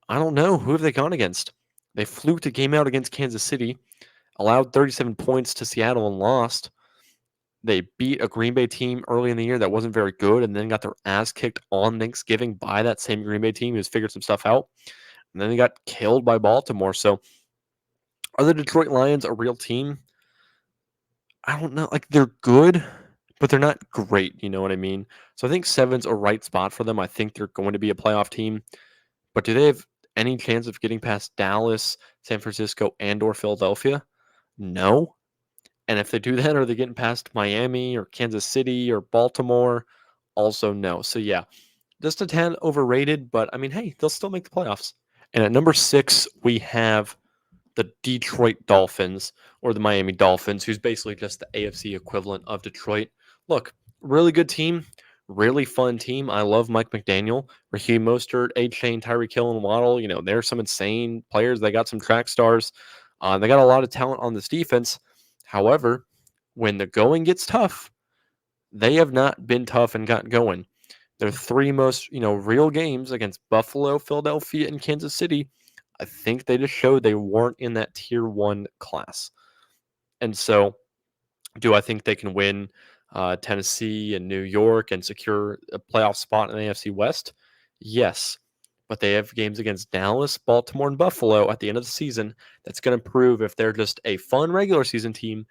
I don't know. Who have they gone against? They fluked a game out against Kansas City, allowed 37 points to Seattle and lost. They beat a Green Bay team early in the year that wasn't very good and then got their ass kicked on Thanksgiving by that same Green Bay team who's figured some stuff out. And then they got killed by Baltimore. So are the Detroit Lions a real team? I don't know. Like, they're good, but they're not great. You know what I mean? So I think 7's a right spot for them. I think they're going to be a playoff team. But do they have any chance of getting past Dallas, San Francisco, and or Philadelphia? No. And if they do that, are they getting past Miami or Kansas City or Baltimore? Also no. So yeah, just a tad overrated, but I mean, hey, they'll still make the playoffs. And at number 6, we have the Detroit Dolphins or the Miami Dolphins, who's basically just the AFC equivalent of Detroit. Look, really good team, really fun team. I love Mike McDaniel, Raheem Mostert, A-Chain, Tyreek Hill, and Waddle. There's some insane players. They got some track stars. They got a lot of talent on this defense. However, when the going gets tough, they have not been tough and got going. Their 3 most, real games against Buffalo, Philadelphia, and Kansas City, I think they just showed they weren't in that tier 1 class. And so, do I think they can win Tennessee and New York and secure a playoff spot in the AFC West? Yes. But they have games against Dallas, Baltimore, and Buffalo at the end of the season. That's going to prove if they're just a fun regular season team,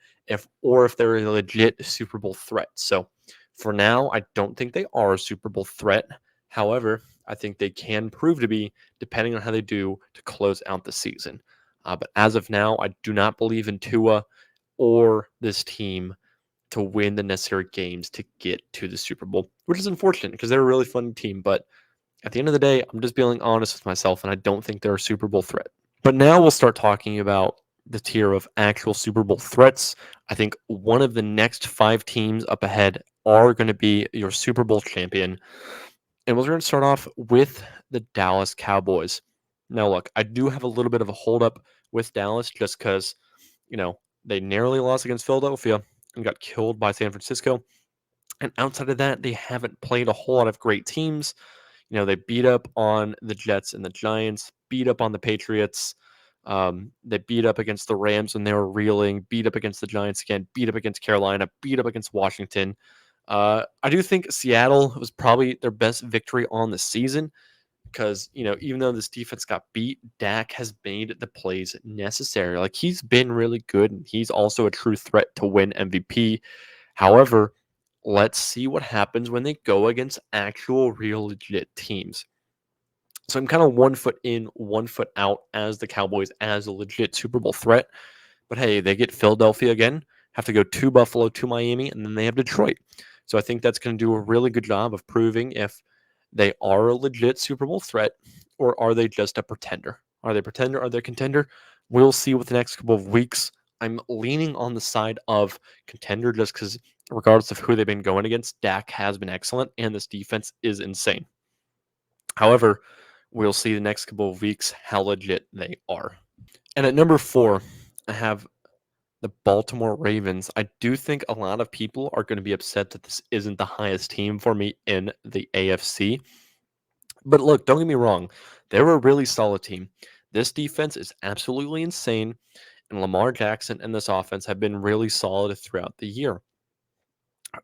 or if they're a legit Super Bowl threat. So for now, I don't think they are a Super Bowl threat. However, I think they can prove to be, depending on how they do to close out the season. But as of now, I do not believe in Tua or this team to win the necessary games to get to the Super Bowl, which is unfortunate because they're a really fun team. But at the end of the day, I'm just being honest with myself, and I don't think they're a Super Bowl threat. But now we'll start talking about the tier of actual Super Bowl threats. I think one of the next 5 teams up ahead are going to be your Super Bowl champion. And we're going to start off with the Dallas Cowboys. Now, look, I do have a little bit of a holdup with Dallas just because, they narrowly lost against Philadelphia and got killed by San Francisco. And outside of that, they haven't played a whole lot of great teams. They beat up on the Jets and the Giants, beat up on the Patriots. They beat up against the Rams when they were reeling, beat up against the Giants again, beat up against Carolina, beat up against Washington. I do think Seattle was probably their best victory on the season because, even though this defense got beat, Dak has made the plays necessary. Like, he's been really good, and he's also a true threat to win MVP. However, let's see what happens when they go against actual, real, legit teams. So I'm kind of 1 foot in, 1 foot out as the Cowboys as a legit Super Bowl threat. But hey, they get Philadelphia again, have to go to Buffalo, to Miami, and then they have Detroit. So I think that's going to do a really good job of proving if they are a legit Super Bowl threat or are they just a pretender. Are they a pretender? Are they a contender? We'll see with the next couple of weeks. I'm leaning on the side of contender just because, regardless of who they've been going against, Dak has been excellent and this defense is insane. However, we'll see the next couple of weeks how legit they are. And at number 4, I have the Baltimore Ravens. I do think a lot of people are going to be upset that this isn't the highest team for me in the AFC. But look, don't get me wrong. They're a really solid team. This defense is absolutely insane, and Lamar Jackson and this offense have been really solid throughout the year.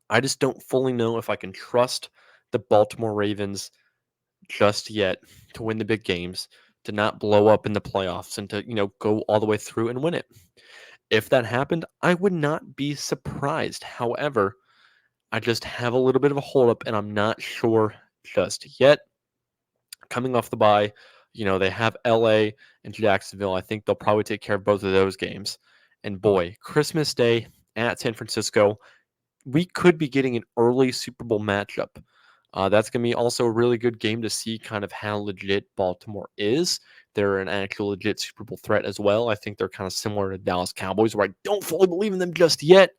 I just don't fully know if I can trust the Baltimore Ravens just yet to win the big games, to not blow up in the playoffs, and to, go all the way through and win it. If that happened, I would not be surprised. However, I just have a little bit of a holdup, and I'm not sure just yet. Coming off the bye, they have LA and Jacksonville. I think they'll probably take care of both of those games. And boy, Christmas Day at San Francisco, we could be getting an early Super Bowl matchup. That's going to be also a really good game to see kind of how legit Baltimore is. They're an actual legit Super Bowl threat as well. I think they're kind of similar to Dallas Cowboys, where I don't fully believe in them just yet.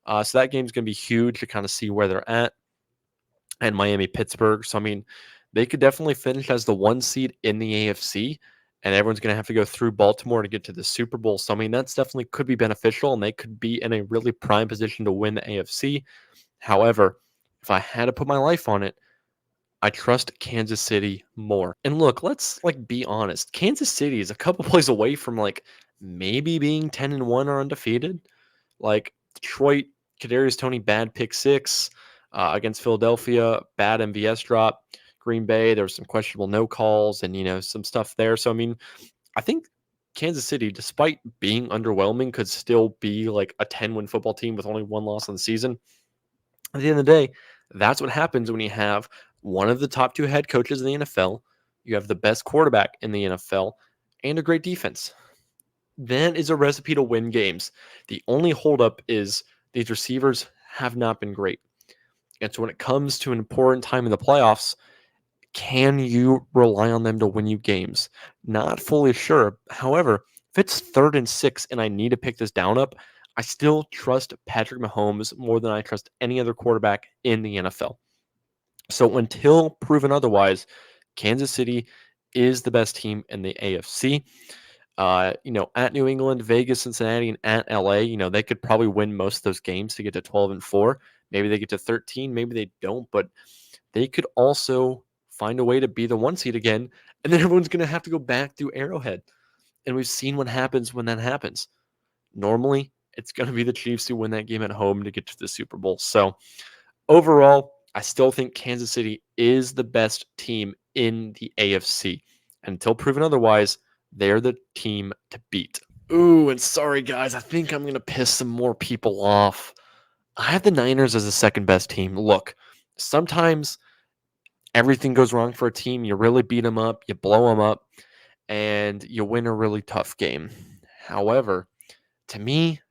So that game's going to be huge to kind of see where they're at. And Miami, Pittsburgh. So, I mean, they could definitely finish as the 1 seed in the AFC, and everyone's going to have to go through Baltimore to get to the Super Bowl. So, I mean, that's definitely could be beneficial, and they could be in a really prime position to win the AFC. However, if I had to put my life on it, I trust Kansas City more. And look, let's be honest. Kansas City is a couple plays away from maybe being 10-1 or undefeated. Like Detroit, Kadarius Toney, bad pick six against Philadelphia, bad MVS drop. Green Bay, there was some questionable no calls and some stuff there. So I mean, I think Kansas City, despite being underwhelming, could still be like a 10-win football team with only one loss on the season. At the end of the day, that's what happens when you have one of the top two head coaches in the NFL, you have the best quarterback in the NFL, and a great defense. That is a recipe to win games. The only holdup is these receivers have not been great. And so when it comes to an important time in the playoffs, can you rely on them to win you games? Not fully sure. However, if it's 3rd and 6 and I need to pick this down up, I still trust Patrick Mahomes more than I trust any other quarterback in the NFL. So until proven otherwise, Kansas City is the best team in the AFC. At New England, Vegas, Cincinnati, and at LA, they could probably win most of those games to get to 12-4. Maybe they get to 13, maybe they don't, but they could also find a way to be the 1 seed again, and then everyone's going to have to go back through Arrowhead. And we've seen what happens when that happens. Normally, it's going to be the Chiefs who win that game at home to get to the Super Bowl. So overall, I still think Kansas City is the best team in the AFC. Until proven otherwise, they're the team to beat. Ooh, and sorry, guys. I think I'm going to piss some more people off. I have the Niners as the second best team. Look, sometimes everything goes wrong for a team. You really beat them up, you blow them up, and you win a really tough game. However, to me,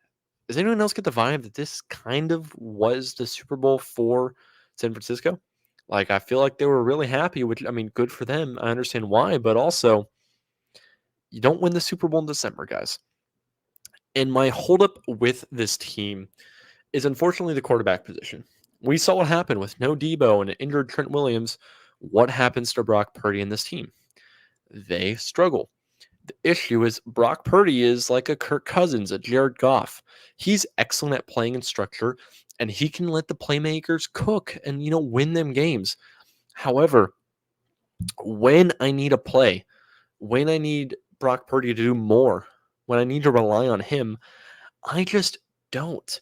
does anyone else get the vibe that this kind of was the Super Bowl for San Francisco? I feel like they were really happy, which, I mean, good for them. I understand why, but also, you don't win the Super Bowl in December, guys. And my holdup with this team is unfortunately the quarterback position. We saw what happened with no Debo and an injured Trent Williams. What happens to Brock Purdy and this team? They struggle. The issue is Brock Purdy is like a Kirk Cousins, a Jared Goff. He's excellent at playing in structure, and he can let the playmakers cook and win them games. However, when I need a play, when I need Brock Purdy to do more, when I need to rely on him, I just don't.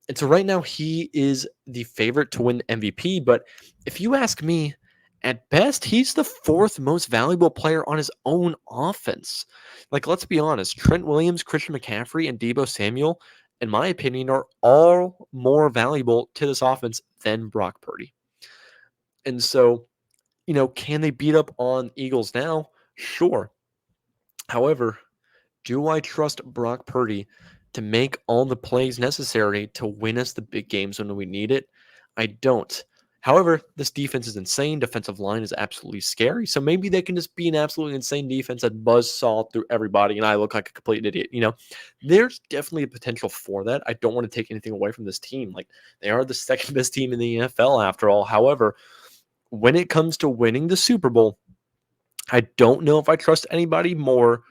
And so right now he is the favorite to win MVP, but if you ask me, at best, he's the 4th most valuable player on his own offense. Let's be honest, Trent Williams, Christian McCaffrey, and Debo Samuel, in my opinion, are all more valuable to this offense than Brock Purdy. And so, can they beat up on Eagles now? Sure. However, do I trust Brock Purdy to make all the plays necessary to win us the big games when we need it? I don't. However, this defense is insane. Defensive line is absolutely scary. So maybe they can just be an absolutely insane defense that buzzsaw through everybody and I look like a complete idiot. There's definitely a potential for that. I don't want to take anything away from this team. They are the second best team in the NFL after all. However, when it comes to winning the Super Bowl, I don't know if I trust anybody more,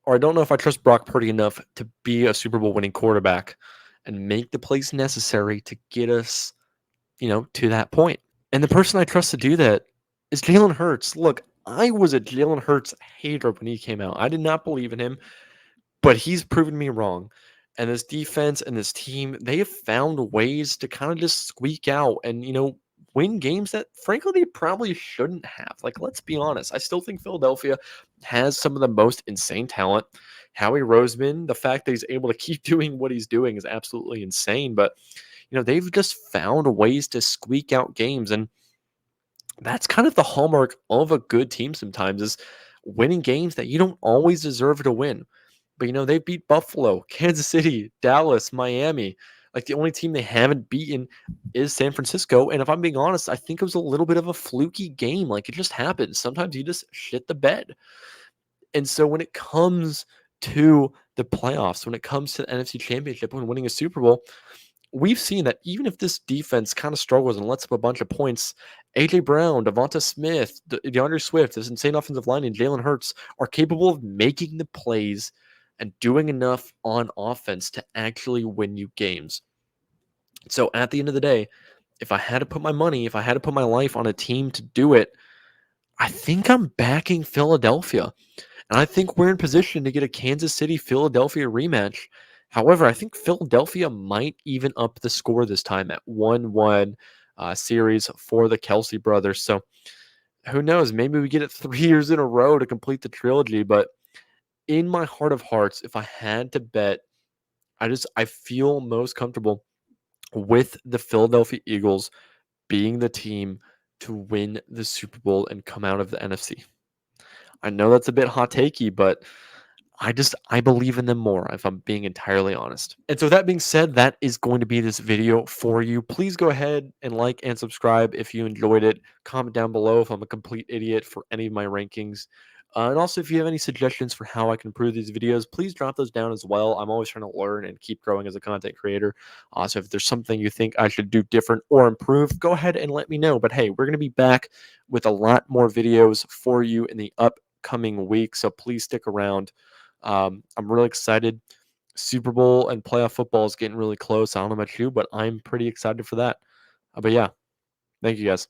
or I don't know if I trust Brock Purdy enough to be a Super Bowl winning quarterback and make the plays necessary to get us, to that point. And the person I trust to do that is Jalen Hurts. Look, I was a Jalen Hurts hater when he came out. I did not believe in him, but he's proven me wrong. And this defense and this team, they have found ways to kind of just squeak out and, win games that frankly they probably shouldn't have. Like, let's be honest. I still think Philadelphia has some of the most insane talent. Howie Roseman, the fact that he's able to keep doing what he's doing is absolutely insane. But, they've just found ways to squeak out games. And that's kind of the hallmark of a good team sometimes is winning games that you don't always deserve to win. But they beat Buffalo, Kansas City, Dallas, Miami. Like the only team they haven't beaten is San Francisco. And if I'm being honest, I think it was a little bit of a fluky game. Like it just happens. Sometimes you just shit the bed. And so when it comes to the playoffs, when it comes to the NFC Championship, when winning a Super Bowl, we've seen that even if this defense kind of struggles and lets up a bunch of points, AJ Brown, Devonta Smith, DeAndre Swift, this insane offensive line, and Jalen Hurts are capable of making the plays and doing enough on offense to actually win you games. So at the end of the day, if I had to put my money, if I had to put my life on a team to do it, I think I'm backing Philadelphia. And I think we're in position to get a Kansas City Philadelphia rematch. However, I think Philadelphia might even up the score this time at 1-1 series for the Kelsey brothers. So who knows? Maybe we get it 3 years in a row to complete the trilogy. But in my heart of hearts, if I had to bet, I feel most comfortable with the Philadelphia Eagles being the team to win the Super Bowl and come out of the NFC. I know that's a bit hot takey, but I believe in them more, if I'm being entirely honest. And so that being said, that is going to be this video for you. Please go ahead and like and subscribe if you enjoyed it. Comment down below if I'm a complete idiot for any of my rankings. And also, if you have any suggestions for how I can improve these videos, please drop those down as well. I'm always trying to learn and keep growing as a content creator. So if there's something you think I should do different or improve, go ahead and let me know. But hey, we're going to be back with a lot more videos for you in the upcoming week. So please stick around. I'm really excited. Super Bowl and playoff football is getting really close. I don't know about you, but I'm pretty excited for that. But yeah, thank you guys.